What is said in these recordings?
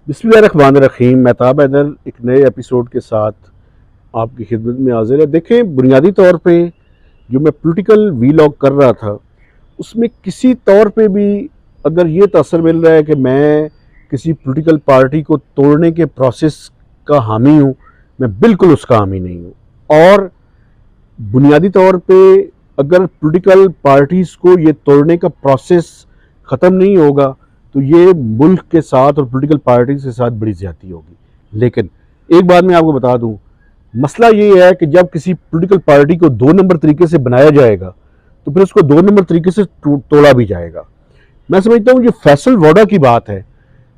बिस्मिल्लाहिर्रहमानिर्रहीम। महताब हैदर एक नए एपिसोड के साथ आपकी खिदमत में हाजिर है। देखें, बुनियादी तौर पे जो मैं पॉलिटिकल वीलॉग कर रहा था उसमें किसी तौर पे भी अगर ये तासर मिल रहा है कि मैं किसी पॉलिटिकल पार्टी को तोड़ने के प्रोसेस का हामी हूँ, मैं बिल्कुल उसका हामी नहीं हूँ। और बुनियादी तौर पे अगर पॉलिटिकल पार्टीज़ को ये तोड़ने का प्रोसेस ख़त्म नहीं होगा तो ये मुल्क के साथ और पॉलिटिकल पार्टीज़ के साथ बड़ी ज़्यादती होगी। लेकिन एक बात मैं आपको बता दूं, मसला ये है कि जब किसी पॉलिटिकल पार्टी को दो नंबर तरीके से बनाया जाएगा तो फिर उसको दो नंबर तरीके से तोड़ा भी जाएगा। मैं समझता हूँ जो फैसल वोडा की बात है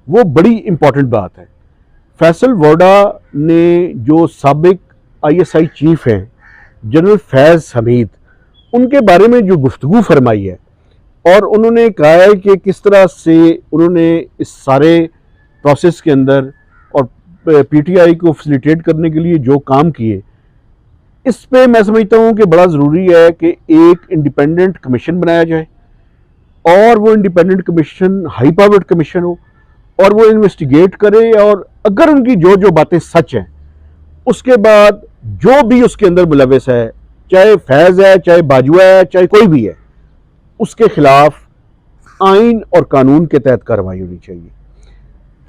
वो बड़ी इंपॉर्टेंट बात है। फैसल वोडा ने जो साबिक ISI चीफ हैं जनरल फैज़ हमीद, उनके बारे में जो गुफ्तगू फरमाई है और उन्होंने कहा है कि किस तरह से उन्होंने इस सारे प्रोसेस के अंदर और PTI को फैसिलिटेट करने के लिए जो काम किए, इस पे मैं समझता हूँ कि बड़ा ज़रूरी है कि एक इंडिपेंडेंट कमीशन बनाया जाए और वो independent commission high powered commission हो और वो इन्वेस्टिगेट करे, और अगर उनकी जो जो बातें सच हैं उसके बाद जो भी उसके अंदर मुलविस है, चाहे फैज़ है, चाहे बाजुआ है, चाहे कोई भी है, उसके खिलाफ आइन और कानून के तहत कार्रवाई होनी चाहिए।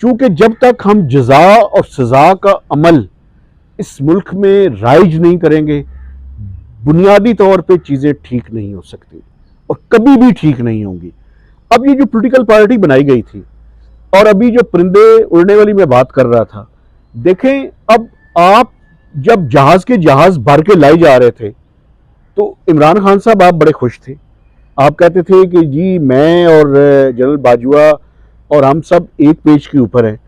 चूंकि जब तक हम जजा और सजा का अमल इस मुल्क में राइज नहीं करेंगे, बुनियादी तौर पे चीज़ें ठीक नहीं हो सकती और कभी भी ठीक नहीं होंगी। अब ये जो पॉलिटिकल पार्टी बनाई गई थी और अभी जो परिंदे उड़ने वाली मैं बात कर रहा था, देखें, अब आप जब जहाज के जहाज भर के लाए जा रहे थे तो इमरान खान साहब आप बड़े खुश थे। आप कहते थे कि जी मैं और जनरल बाजुआ और हम सब एक पेज के ऊपर हैं।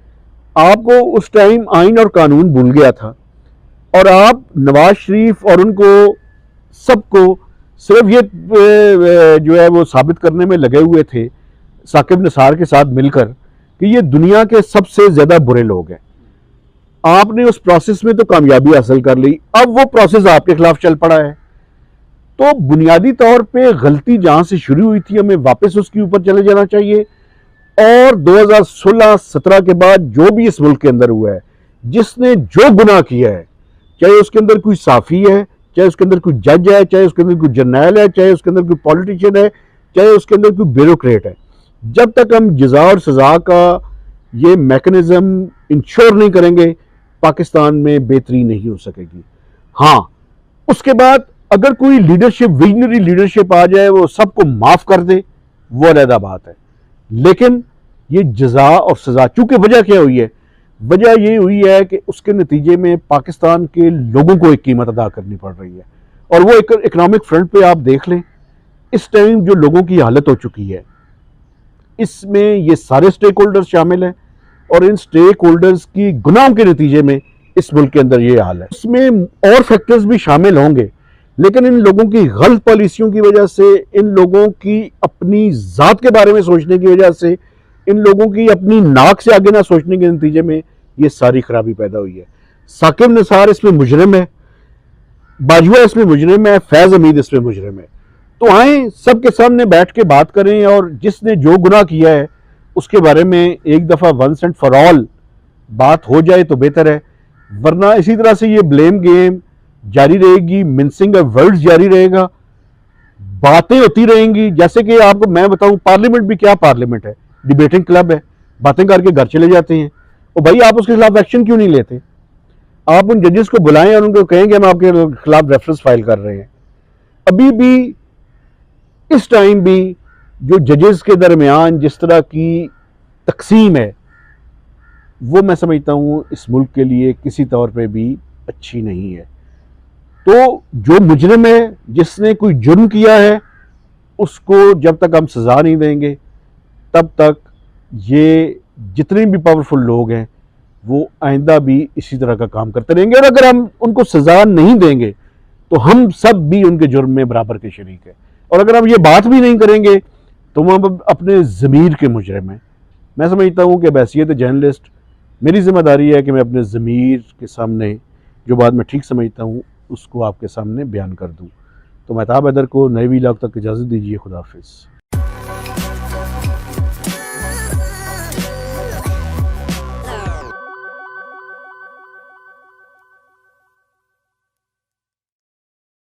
आपको उस टाइम आइन और कानून भूल गया था और आप नवाज शरीफ और उनको सबको सिर्फ ये जो है वो साबित करने में लगे हुए थे साकिब निसार के साथ मिलकर कि ये दुनिया के सबसे ज़्यादा बुरे लोग हैं। आपने उस प्रोसेस में तो कामयाबी हासिल कर ली, अब वो प्रोसेस आपके खिलाफ चल पड़ा है। तो बुनियादी तौर पे गलती जहां से शुरू हुई थी हमें वापस उसके ऊपर चले जाना चाहिए। और 2016-17 के बाद जो भी इस मुल्क के अंदर हुआ है, जिसने जो गुनाह किया है, चाहे उसके अंदर कोई साफी है, चाहे उसके अंदर कोई जज है, चाहे उसके अंदर कोई जर्नैल है, चाहे उसके अंदर कोई पॉलिटिशियन है, चाहे उसके अंदर कोई ब्यूरोक्रेट है, जब तक हम जजा और सजा का ये मैकेनिज्म इंश्योर नहीं करेंगे, पाकिस्तान में बेहतरी नहीं हो सकेगी। हाँ, उसके बाद अगर कोई लीडरशिप, विजनरी लीडरशिप आ जाए, वो सबको माफ कर दे, वो अलग बात है। लेकिन ये जजा और सजा, चूंकि वजह क्या हुई है, वजह ये हुई है कि उसके नतीजे में पाकिस्तान के लोगों को एक कीमत अदा करनी पड़ रही है। और वो एक इकोनॉमिक फ्रंट पे आप देख लें, इस टाइम जो लोगों की हालत हो चुकी है, इसमें ये सारे स्टेक होल्डर्स शामिल हैं और इन स्टेक होल्डर्स की गुनाहों के नतीजे में इस मुल्क के अंदर ये हाल है। इसमें और फैक्टर्स भी शामिल होंगे, लेकिन इन लोगों की गलत पॉलिसियों की वजह से, इन लोगों की अपनी ज़ात के बारे में सोचने की वजह से, इन लोगों की अपनी नाक से आगे ना सोचने के नतीजे में ये सारी खराबी पैदा हुई है। साकिब निसार इसमें मुजरिम है, बाजुआ इसमें मुजरिम है, फैज़ हमीद इसमें मुजरिम है। तो आए सबके सामने बैठ के बात करें और जिसने जो गुनाह किया है उसके बारे में एक दफ़ा वंस एंड फॉर ऑल बात हो जाए तो बेहतर है। वरना इसी तरह से ये ब्लेम गेम जारी रहेगी, मिन्सिंग ऑफ वर्ड्स जारी रहेगा, बातें होती रहेंगी। जैसे कि आपको मैं बताऊं, पार्लियामेंट भी क्या पार्लियामेंट है, डिबेटिंग क्लब है, बातें करके घर चले जाते हैं। और भाई आप उसके खिलाफ एक्शन क्यों नहीं लेते? आप उन जजेस को बुलाएं और उनको कहेंगे हम आपके खिलाफ रेफरेंस फाइल कर रहे हैं। अभी भी इस टाइम भी जो जजेस के दरमियान जिस तरह की तकसीम है, वो मैं समझता हूँ इस मुल्क के लिए किसी तौर पे भी अच्छी नहीं है। तो जो मुजरिम है, जिसने कोई जुर्म किया है, उसको जब तक हम सज़ा नहीं देंगे तब तक ये जितने भी पावरफुल लोग हैं वो आइंदा भी इसी तरह का काम करते रहेंगे। और अगर हम उनको सज़ा नहीं देंगे तो हम सब भी उनके जुर्म में बराबर के शरीक हैं। और अगर हम ये बात भी नहीं करेंगे तो हम अपने ज़मीर के मुजरिम हैं। मैं समझता हूँ कि बहैसियत जर्नलिस्ट मेरी ज़िम्मेदारी है कि मैं अपने ज़मीर के सामने जो बात मैं ठीक समझता हूँ उसको आपके सामने बयान कर दूँ। तो महताब हैदर को नए वीलॉग तक इजाज़त दीजिए। खुदा हाफिज़।